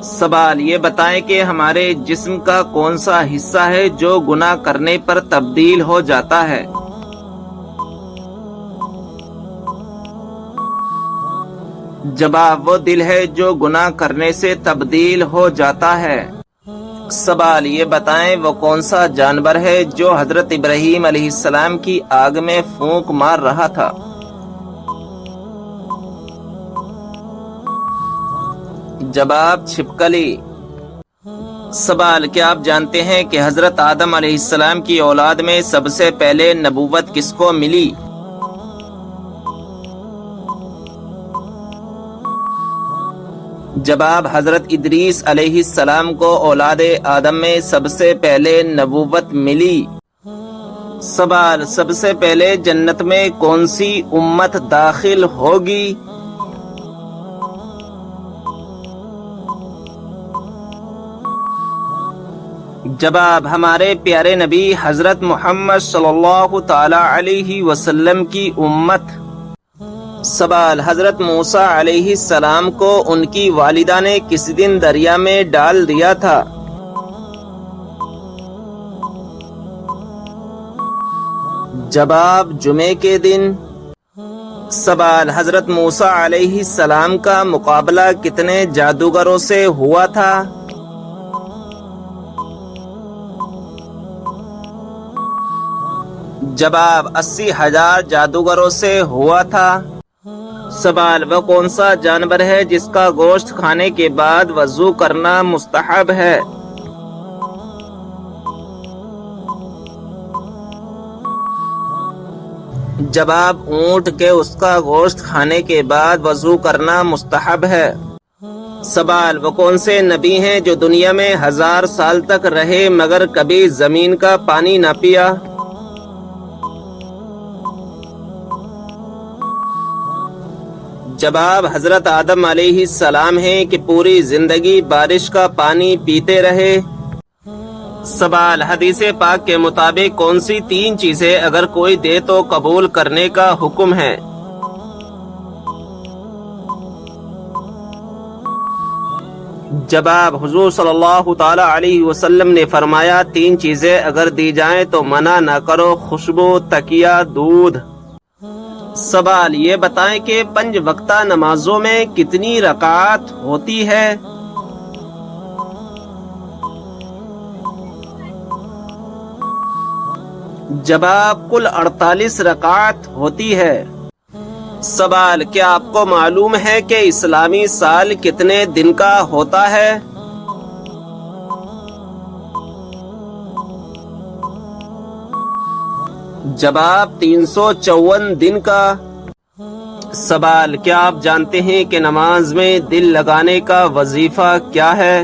سوال یہ بتائیں کہ ہمارے جسم کا کون سا حصہ ہے جو گناہ کرنے پر تبدیل ہو جاتا ہے؟ جواب وہ دل ہے جو گناہ کرنے سے تبدیل ہو جاتا ہے۔ سوال یہ بتائیں وہ کون سا جانور ہے جو حضرت ابراہیم علیہ السلام کی آگ میں پھونک مار رہا تھا؟ جواب چھپکلی۔ سوال کیا آپ جانتے ہیں کہ حضرت آدم علیہ السلام کی اولاد میں سب سے پہلے نبوت کس کو ملی؟ جواب حضرت ادریس علیہ السلام کو اولاد آدم میں سب سے پہلے نبوت ملی۔ سوال سب سے پہلے جنت میں کون سی امت داخل ہوگی؟ جواب ہمارے پیارے نبی حضرت محمد صلی اللہ تعالی علیہ وسلم کی امت۔ سوال حضرت موسیٰ علیہ السلام کو ان کی والدہ نے کس دن دریا میں ڈال دیا تھا؟ جواب جمعے کے دن۔ سوال حضرت موسیٰ علیہ السلام کا مقابلہ کتنے جادوگروں سے ہوا تھا؟ جواب 80,000 جادوگروں سے ہوا تھا۔ سوال وہ کون سا جانور ہے جس کا گوشت کھانے کے بعد وضو کرنا مستحب ہے؟ جواب اونٹ کے اس کا گوشت کھانے کے بعد وضو کرنا مستحب ہے۔ سوال وہ کون سے نبی ہیں جو دنیا میں 1000 سال تک رہے مگر کبھی زمین کا پانی نہ پیا؟ جواب حضرت آدم علیہ السلام ہیں کہ پوری زندگی بارش کا پانی پیتے رہے۔ سوال حدیث پاک کے مطابق کون سی 3 چیزیں اگر کوئی دے تو قبول کرنے کا حکم ہے؟ جواب حضور صلی اللہ تعالی علیہ وسلم نے فرمایا 3 چیزیں اگر دی جائیں تو منع نہ کرو، خوشبو، تکیہ، دودھ۔ سوال یہ بتائیں کہ 5 وقتہ نمازوں میں کتنی رکعات ہوتی ہے؟ جواب کل 48 رکعات ہوتی ہے۔ سوال کیا آپ کو معلوم ہے کہ اسلامی سال کتنے دن کا ہوتا ہے؟ جواب 354 دن کا۔ سوال کیا آپ جانتے ہیں کہ نماز میں دل لگانے کا وظیفہ کیا ہے؟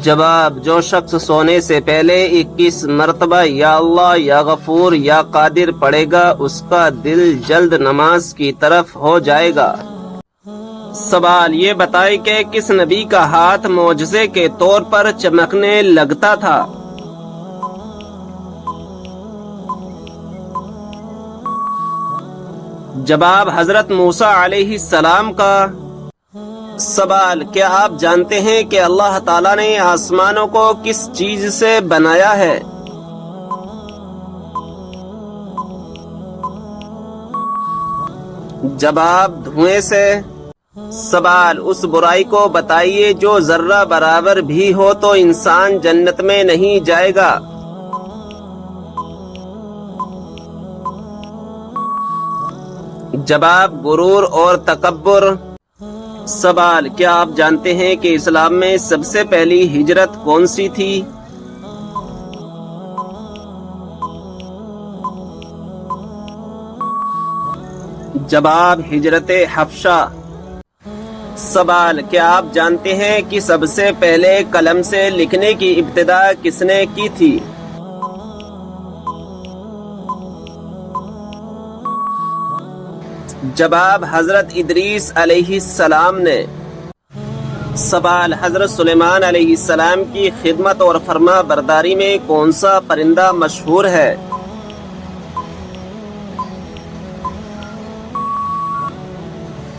جواب جو شخص سونے سے پہلے 21 مرتبہ یا اللہ یا غفور یا قادر پڑھے گا اس کا دل جلد نماز کی طرف ہو جائے گا۔ سوال یہ بتائیں کہ کس نبی کا ہاتھ معجزے کے طور پر چمکنے لگتا تھا؟ جواب حضرت موسیٰ علیہ السلام کا۔ سوال کیا آپ جانتے ہیں کہ اللہ تعالیٰ نے آسمانوں کو کس چیز سے بنایا ہے؟ جواب دھوئیں سے۔ سوال اس برائی کو بتائیے جو ذرہ برابر بھی ہو تو انسان جنت میں نہیں جائے گا۔ جواب غرور اور تکبر۔ سوال کیا آپ جانتے ہیں کہ اسلام میں سب سے پہلی ہجرت کون سی تھی؟ جواب ہجرت حبشہ۔ سوال کیا آپ جانتے ہیں کہ سب سے پہلے قلم سے لکھنے کی ابتدا کس نے کی تھی؟ جواب حضرت ادریس علیہ السلام نے۔ سوال حضرت سلیمان علیہ السلام کی خدمت اور فرما برداری میں کون سا پرندہ مشہور ہے؟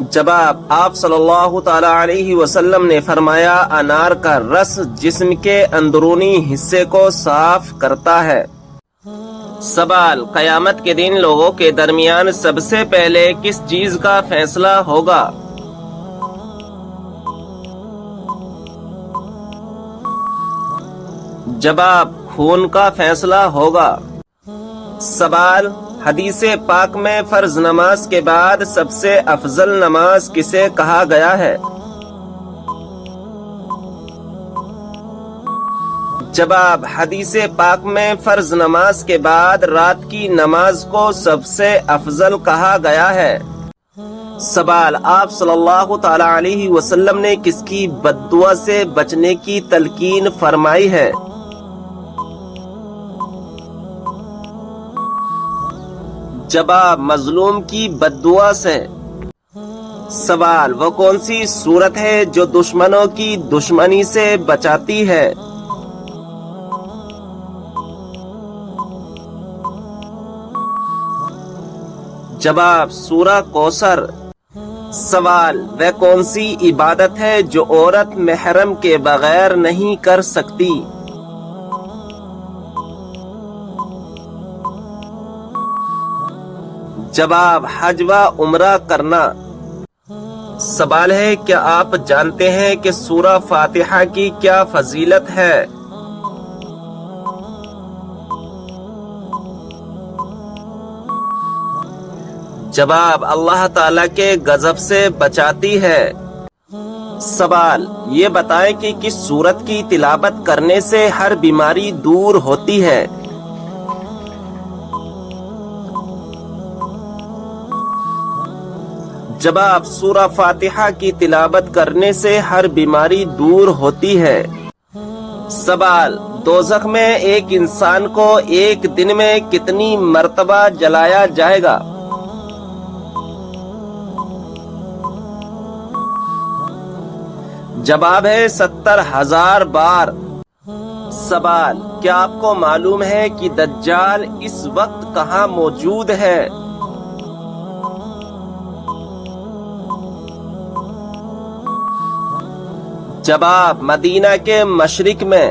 جواب: آپ صلی اللہ تعالی علیہ وسلم نے فرمایا انار کا رس جسم کے اندرونی حصے کو صاف کرتا ہے۔ سوال: قیامت کے دن لوگوں کے درمیان سب سے پہلے کس چیز کا فیصلہ ہوگا؟ جواب: خون کا فیصلہ ہوگا۔ سوال: حدیث پاک میں فرض نماز کے بعد سب سے افضل نماز کسے کہا گیا ہے؟ جواب: حدیث پاک میں فرض نماز کے بعد رات کی نماز کو سب سے افضل کہا گیا ہے۔ سوال: آپ صلی اللہ تعالی علیہ وسلم نے کس کی بد دعا سے بچنے کی تلقین فرمائی ہے؟ جواب: مظلوم کی بد دعا سے۔ سوال: وہ کون سی صورت ہے جو دشمنوں کی دشمنی سے بچاتی ہے؟ جواب: سورہ کوثر۔ سوال: وہ کون سی عبادت ہے جو عورت محرم کے بغیر نہیں کر سکتی؟ جواب: حج و عمرہ کرنا۔ سوال ہے: کیا آپ جانتے ہیں کہ سورہ فاتحہ کی کیا فضیلت ہے؟ جواب: اللہ تعالیٰ کے غضب سے بچاتی ہے۔ سوال: یہ بتائیں کہ کس سورت کی تلاوت کرنے سے ہر بیماری دور ہوتی ہے؟ جواب: سورہ فاتحہ کی تلاوت کرنے سے ہر بیماری دور ہوتی ہے۔ سوال: دوزخ میں ایک انسان کو ایک دن میں کتنی مرتبہ جلایا جائے گا؟ جواب ہے 70,000 بار۔ سوال: کیا آپ کو معلوم ہے کہ دجال اس وقت کہاں موجود ہے؟ جواب: مدینہ کے مشرق میں۔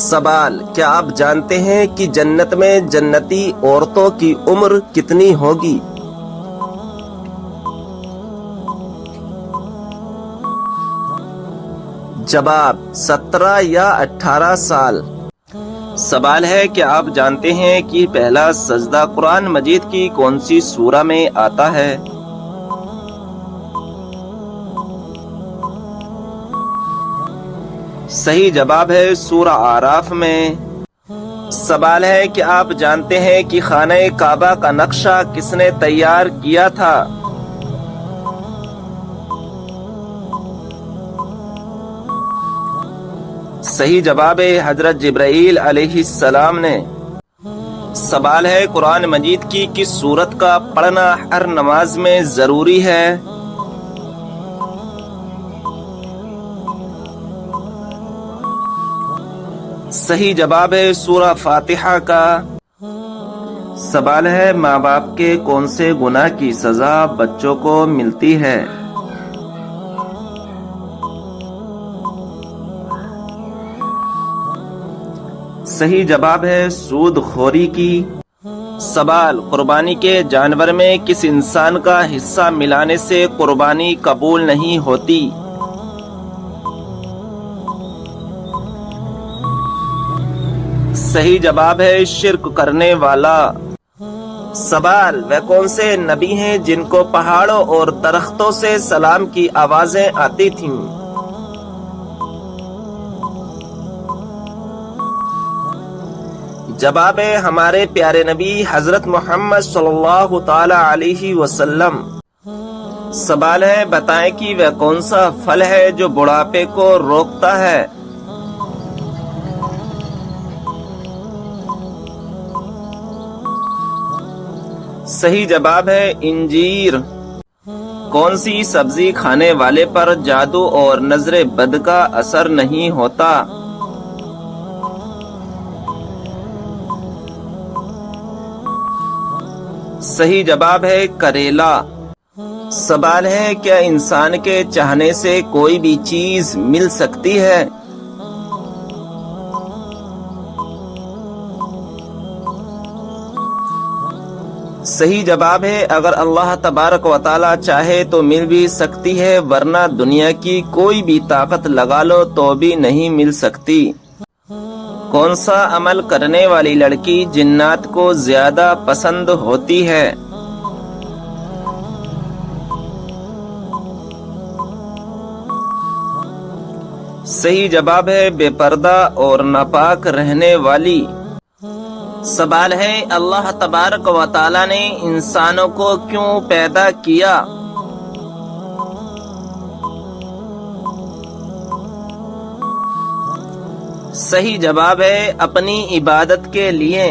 سوال: کیا آپ جانتے ہیں کہ جنت میں جنتی عورتوں کی عمر کتنی ہوگی؟ جواب: 17 یا 18 سال۔ سوال ہے: کیا آپ جانتے ہیں کہ پہلا سجدہ قرآن مجید کی کون سی سورہ میں آتا ہے؟ صحیح جواب ہے سورہ اعراف میں۔ سوال ہے کہ آپ جانتے ہیں کہ خانہ کعبہ کا نقشہ کس نے تیار کیا تھا؟ صحیح جواب ہے حضرت جبرائیل علیہ السلام نے۔ سوال ہے قرآن مجید کی کس سورت کا پڑھنا ہر نماز میں ضروری ہے؟ صحیح جواب ہے سورہ فاتحہ کا۔ سوال ہے ماں باپ کے کون سے گناہ کی سزا بچوں کو ملتی ہے؟ صحیح جواب ہے سود خوری کی۔ سوال: قربانی کے جانور میں کس انسان کا حصہ ملانے سے قربانی قبول نہیں ہوتی؟ صحیح جواب ہے شرک کرنے والا۔ سوال: وہ کون سے نبی ہیں جن کو پہاڑوں اور درختوں سے سلام کی آوازیں آتی تھیں؟ جواب ہے ہمارے پیارے نبی حضرت محمد صلی اللہ تعالی علیہ وسلم۔ سوال ہے بتائیں کہ وہ کون سا پھل ہے جو بڑھاپے کو روکتا ہے؟ صحیح جواب ہے انجیر۔ کون سی سبزی کھانے والے پر جادو اور نظر بد کا اثر نہیں ہوتا؟ صحیح جواب ہے کریلا۔ سوال ہے کیا انسان کے چاہنے سے کوئی بھی چیز مل سکتی ہے؟ صحیح جواب ہے اگر اللہ تبارک و تعالی چاہے تو مل بھی سکتی ہے، ورنہ دنیا کی کوئی بھی طاقت لگا لو تو بھی نہیں مل سکتی۔ کون سا عمل کرنے والی لڑکی جنات کو زیادہ پسند ہوتی ہے؟ صحیح جواب ہے بے پردہ اور ناپاک رہنے والی۔ سوال ہے اللہ تبارک و تعالی نے انسانوں کو کیوں پیدا کیا؟ صحیح جواب ہے اپنی عبادت کے لیے۔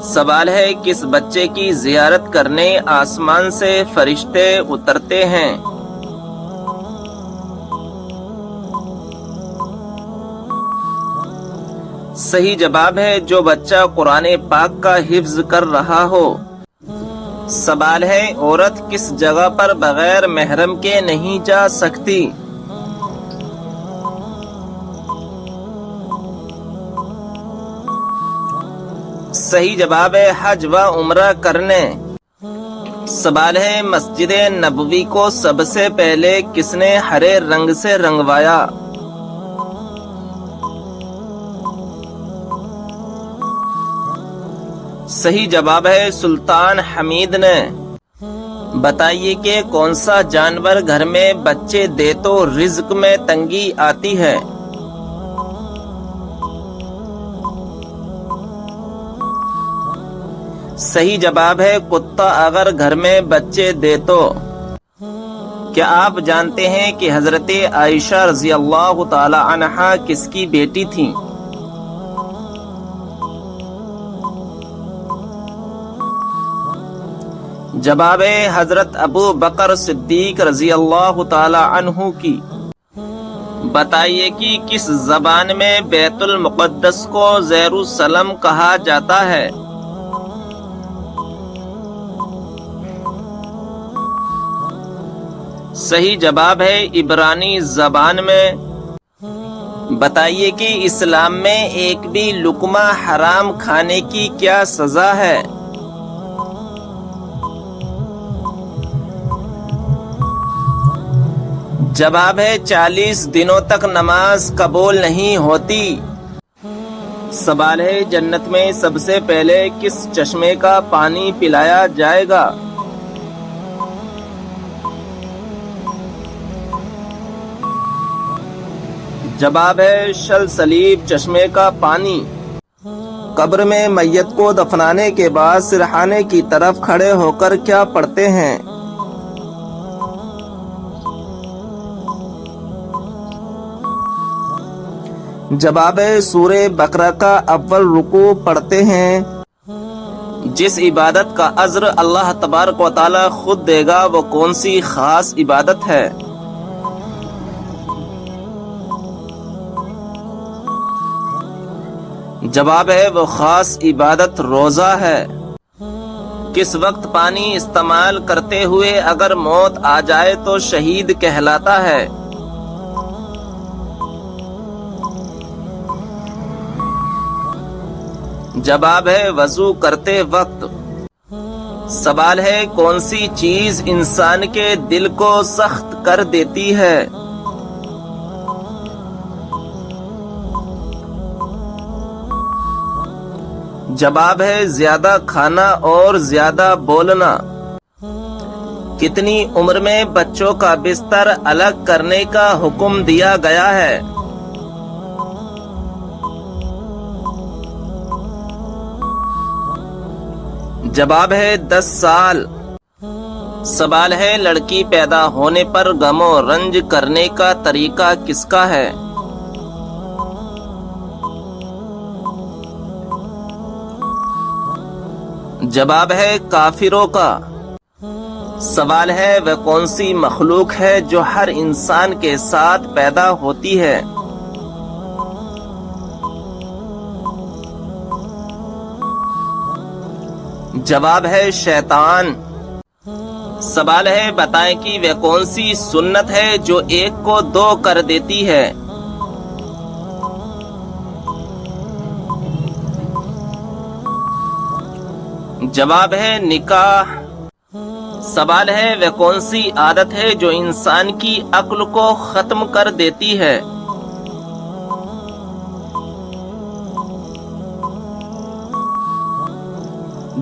سوال ہے کس بچے کی زیارت کرنے آسمان سے فرشتے اترتے ہیں؟ صحیح جواب ہے جو بچہ قرآن پاک کا حفظ کر رہا ہو۔ سوال ہے عورت کس جگہ پر بغیر محرم کے نہیں جا سکتی؟ صحیح جواب ہے حج و عمرہ کرنے۔ سوال ہے مسجد نبوی کو سب سے پہلے کس نے ہرے رنگ سے رنگوایا؟ صحیح جواب ہے سلطان حمید نے۔ بتائیے کہ کون سا جانور گھر میں بچے دے تو رزق میں تنگی آتی ہے؟ صحیح جواب ہے کتا اگر گھر میں بچے دے تو۔ کیا آپ جانتے ہیں کہ حضرت عائشہ رضی اللہ تعالی عنہا کس کی بیٹی تھیں؟ جواب ہے حضرت ابو بکر صدیق رضی اللہ تعالی عنہ کی۔ بتائیے کہ کس زبان میں بیت المقدس کو یروشلم کہا جاتا ہے؟ صحیح جواب ہے عبرانی زبان میں۔ بتائیے کہ اسلام میں ایک بھی لقمہ حرام کھانے کی کیا سزا ہے؟ جواب ہے 40 دنوں تک نماز قبول نہیں ہوتی۔ سوال ہے جنت میں سب سے پہلے کس چشمے کا پانی پلایا جائے گا؟ جواب ہے سلسلیب چشمے کا پانی۔ قبر میں میت کو دفنانے کے بعد سرحانے کی طرف کھڑے ہو کر کیا پڑھتے ہیں؟ جواب ہے سورہ بقرہ کا اول رکوع پڑھتے ہیں۔ جس عبادت کا اجر اللہ تبارک و تعالی خود دے گا وہ کون سی خاص عبادت ہے؟ جواب ہے وہ خاص عبادت روزہ ہے۔ کس وقت پانی استعمال کرتے ہوئے اگر موت آ جائے تو شہید کہلاتا ہے؟ جواب ہے وضو کرتے وقت۔ سوال ہے کون سی چیز انسان کے دل کو سخت کر دیتی ہے؟ جواب ہے زیادہ کھانا اور زیادہ بولنا۔ کتنی عمر میں بچوں کا بستر الگ کرنے کا حکم دیا گیا ہے؟ جواب ہے 10 سال۔ سوال ہے لڑکی پیدا ہونے پر غم و رنج کرنے کا طریقہ کس کا ہے؟ جواب ہے کافروں کا۔ سوال ہے وہ کون سی مخلوق ہے جو ہر انسان کے ساتھ پیدا ہوتی ہے؟ جواب ہے شیطان۔ سوال ہے بتائیں کہ وہ کون سی سنت ہے جو ایک کو دو کر دیتی ہے؟ جواب ہے نکاح۔ سوال ہے وہ کون سی عادت ہے جو انسان کی عقل کو ختم کر دیتی ہے؟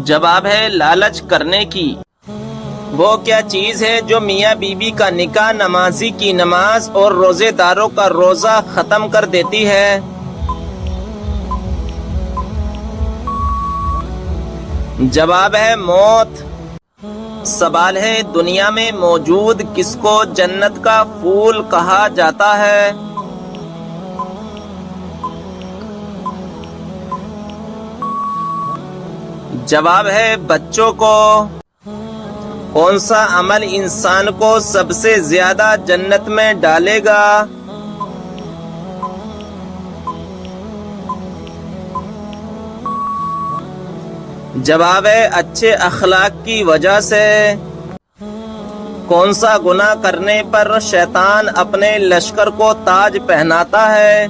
جواب ہے لالچ کرنے کی۔ وہ کیا چیز ہے جو میاں بیوی کا نکاح، نمازی کی نماز اور روزے داروں کا روزہ ختم کر دیتی ہے؟ جواب ہے موت۔ سوال ہے دنیا میں موجود کس کو جنت کا پھول کہا جاتا ہے؟ جواب ہے بچوں کو۔ کون سا عمل انسان کو سب سے زیادہ جنت میں ڈالے گا؟ جواب ہے اچھے اخلاق کی وجہ سے۔ کون سا گناہ کرنے پر شیطان اپنے لشکر کو تاج پہناتا ہے؟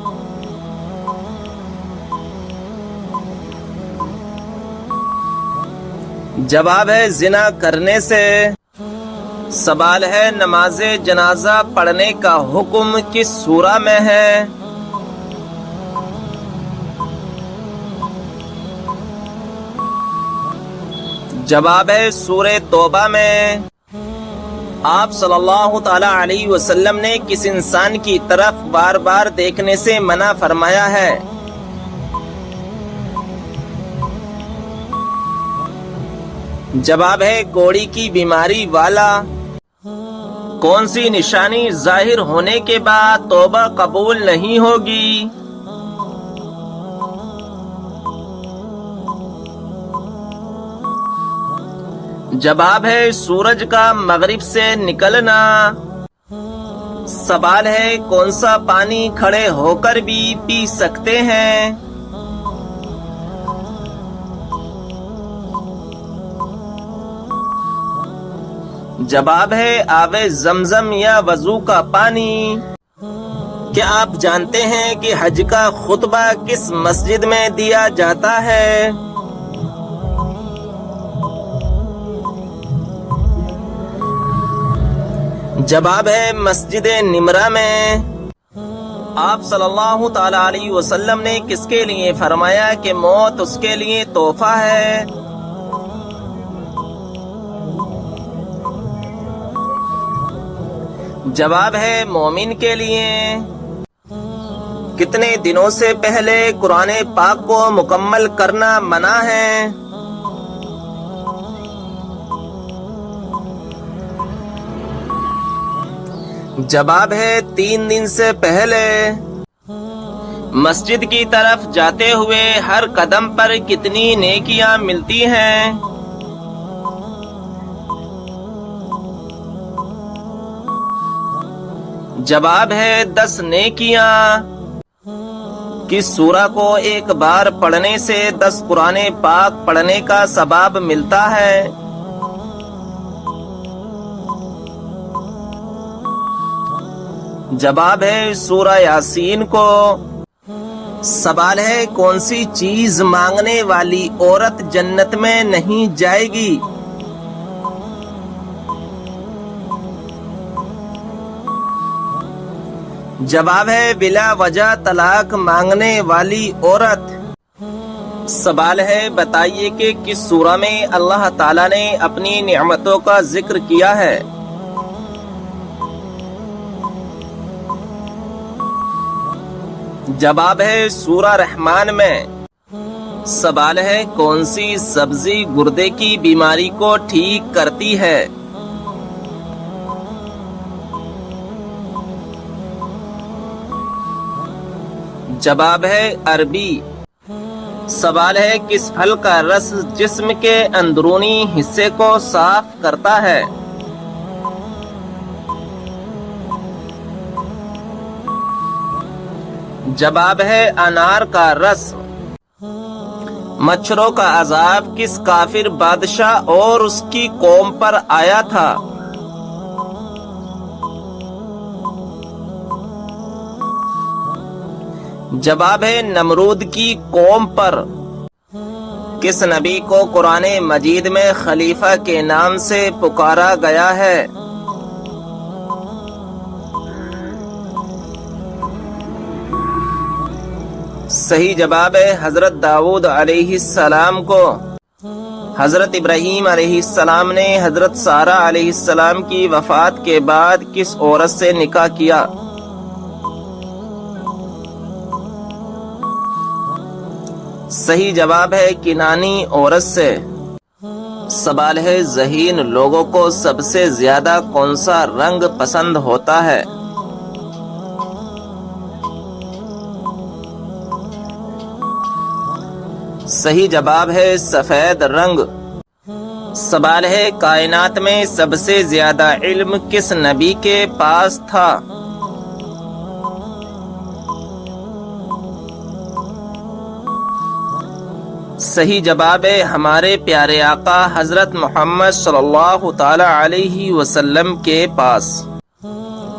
جواب ہے زنا کرنے سے۔ سوال ہے نماز جنازہ پڑھنے کا حکم کس سورہ میں ہے؟ جواب ہے سورہ توبہ میں۔ آپ صلی اللہ تعالی علیہ وسلم نے کس انسان کی طرف بار بار دیکھنے سے منع فرمایا ہے؟ جواب ہے کوڑی کی بیماری والا۔ کون سی نشانی ظاہر ہونے کے بعد توبہ قبول نہیں ہوگی؟ جواب ہے سورج کا مغرب سے نکلنا۔ سوال ہے کون سا پانی کھڑے ہو کر بھی پی سکتے ہیں؟ جواب ہے آب زمزم یا وضو کا پانی۔ کیا آپ جانتے ہیں کہ حج کا خطبہ کس مسجد میں دیا جاتا ہے؟ جواب ہے مسجد نمرہ میں۔ آپ صلی اللہ تعالی علیہ وسلم نے کس کے لیے فرمایا کہ موت اس کے لیے تحفہ ہے؟ جواب ہے مومن کے لیے۔ کتنے دنوں سے پہلے قرآن پاک کو مکمل کرنا منع ہے؟ جواب ہے 3 دن سے پہلے۔ مسجد کی طرف جاتے ہوئے ہر قدم پر کتنی نیکیاں ملتی ہیں؟ جواب ہے 10 نیکیاں۔ کس سورہ کو ایک بار پڑھنے سے 10 قرآن پاک پڑھنے کا ثواب ملتا ہے؟ جواب ہے سورہ یاسین کو۔ سوال ہے کون سی چیز مانگنے والی عورت جنت میں نہیں جائے گی؟ جواب ہے بلا وجہ طلاق مانگنے والی عورت۔ سوال ہے بتائیے کہ کس سورہ میں اللہ تعالیٰ نے اپنی نعمتوں کا ذکر کیا ہے؟ جواب ہے سورہ رحمان میں۔ سوال ہے کون سی سبزی گردے کی بیماری کو ٹھیک کرتی ہے؟ جواب ہے عربی۔ سوال ہے کس پھل کا رس جسم کے اندرونی حصے کو صاف کرتا ہے؟ جواب ہے انار کا رس۔ مچھروں کا عذاب کس کافر بادشاہ اور اس کی قوم پر آیا تھا؟ جواب ہے نمرود کی قوم پر۔ کس نبی کو قرآن مجید میں خلیفہ کے نام سے پکارا گیا ہے؟ صحیح جواب ہے حضرت داؤد علیہ السلام کو۔ حضرت ابراہیم علیہ السلام نے حضرت سارہ علیہ السلام کی وفات کے بعد کس عورت سے نکاح کیا؟ صحیح جواب ہے کنانی عورت سے۔ سوال ہے ذہین لوگوں کو سب سے زیادہ کون سا رنگ پسند ہوتا ہے؟ صحیح جواب ہے سفید رنگ۔ سوال ہے کائنات میں سب سے زیادہ علم کس نبی کے پاس تھا؟ صحیح جواب ہے ہمارے پیارے آقا حضرت محمد صلی اللہ تعالی علیہ وسلم کے پاس۔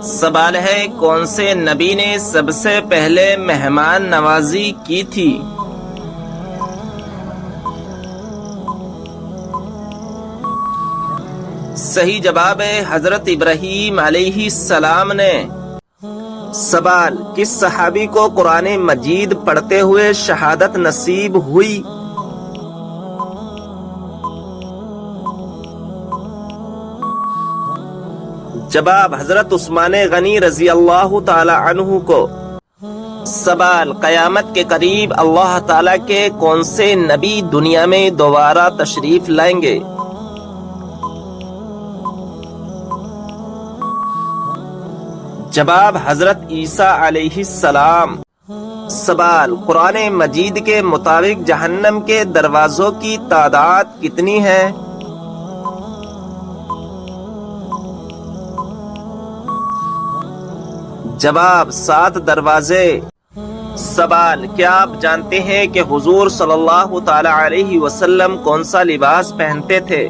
سوال ہے کون سے نبی نے سب سے پہلے مہمان نوازی کی تھی؟ صحیح جواب ہے حضرت ابراہیم علیہ السلام نے۔ سوال کس صحابی کو قرآن مجید پڑھتے ہوئے شہادت نصیب ہوئی؟ جواب حضرت عثمان غنی رضی اللہ تعالی عنہ کو۔ سوال قیامت کے قریب اللہ تعالی کے کون سے نبی دنیا میں دوبارہ تشریف لائیں گے؟ جواب حضرت عیسیٰ علیہ السلام۔ سوال قرآن مجید کے مطابق جہنم کے دروازوں کی تعداد کتنی ہے؟ جواب 7 دروازے۔ سوال کیا آپ جانتے ہیں کہ حضور صلی اللہ تعالی علیہ وسلم کون سا لباس پہنتے تھے؟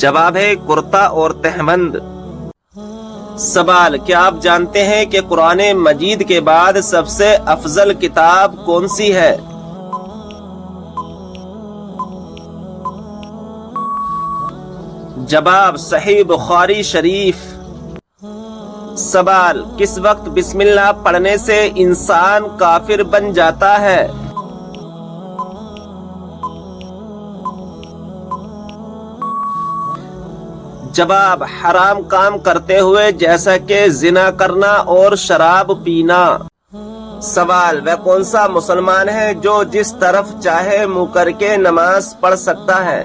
جواب ہے کرتا اور تہبند۔ سوال کیا آپ جانتے ہیں کہ قرآن مجید کے بعد سب سے افضل کتاب کون سی ہے؟ جواب صحیح بخاری شریف۔ سوال کس وقت بسم اللہ پڑھنے سے انسان کافر بن جاتا ہے؟ جواب حرام کام کرتے ہوئے جیسا کہ زنا کرنا اور شراب پینا۔ سوال وہ کون سا مسلمان ہے جو جس طرف چاہے منہ کر کے نماز پڑھ سکتا ہے؟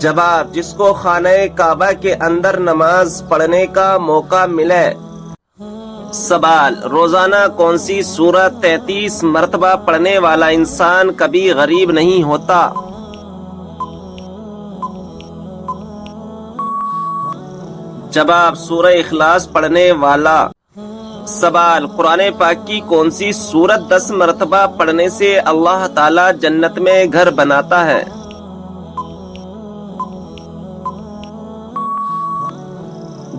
جواب جس کو خانہ کعبہ کے اندر نماز پڑھنے کا موقع ملے۔ سوال روزانہ کون سی سورت 33 مرتبہ پڑھنے والا انسان کبھی غریب نہیں ہوتا؟ جواب سورہ اخلاص پڑھنے والا۔ سوال قرآن پاک کی کون سی سورت 10 مرتبہ پڑھنے سے اللہ تعالی جنت میں گھر بناتا ہے؟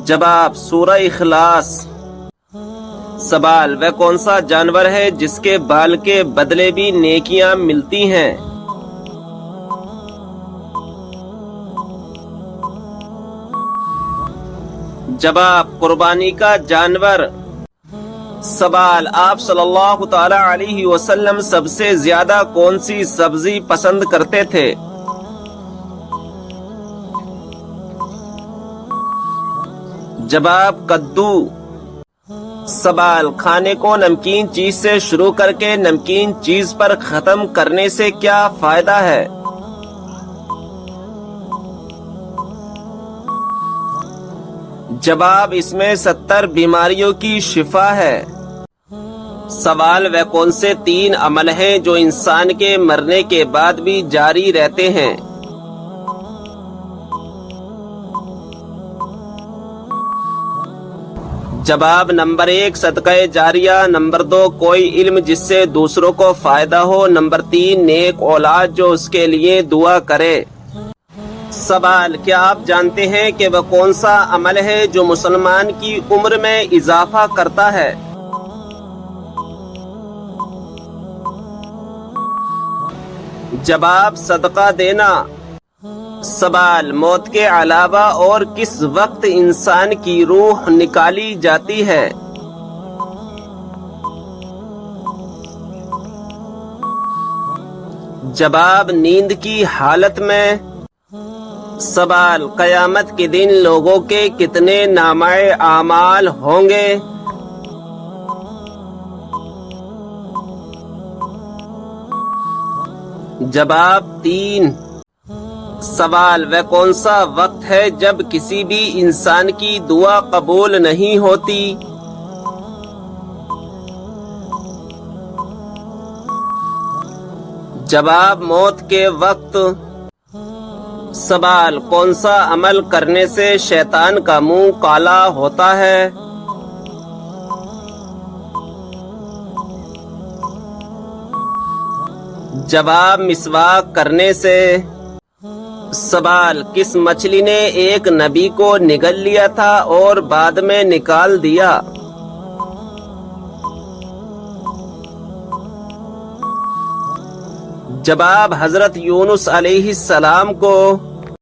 جواب سورہ اخلاص۔ سوال وہ کون سا جانور ہے جس کے بال کے بدلے بھی نیکیاں ملتی ہیں؟ جواب قربانی کا جانور۔ سوال آپ صلی اللہ تعالی علیہ وسلم سب سے زیادہ کون سی سبزی پسند کرتے تھے؟ جواب کدو۔ سوال کھانے کو نمکین چیز سے شروع کر کے نمکین چیز پر ختم کرنے سے کیا فائدہ ہے؟ جواب اس میں 70 بیماریوں کی شفا ہے۔ سوال وہ کون سے 3 عمل ہیں جو انسان کے مرنے کے بعد بھی جاری رہتے ہیں؟ جواب نمبر 1 صدقہ جاریہ، نمبر 2 کوئی علم جس سے دوسروں کو فائدہ ہو، نمبر 3 نیک اولاد جو اس کے لیے دعا کرے۔ سوال، کیا آپ جانتے ہیں کہ وہ کون سا عمل ہے جو مسلمان کی عمر میں اضافہ کرتا ہے؟ جواب صدقہ دینا۔ سوال، موت کے علاوہ اور کس وقت انسان کی روح نکالی جاتی ہے؟ جواب نیند کی حالت میں۔ سوال، قیامت کے دن لوگوں کے کتنے نامہ اعمال ہوں گے؟ جواب 3۔ سوال، وہ کون سا وقت ہے جب کسی بھی انسان کی دعا قبول نہیں ہوتی؟ جواب موت کے وقت۔ سوال، کون سا عمل کرنے سے شیطان کا منہ کالا ہوتا ہے؟ جواب مسواک کرنے سے۔ سوال، کس مچھلی نے ایک نبی کو نگل لیا تھا اور بعد میں نکال دیا؟ جواب حضرت یونس علیہ السلام کو۔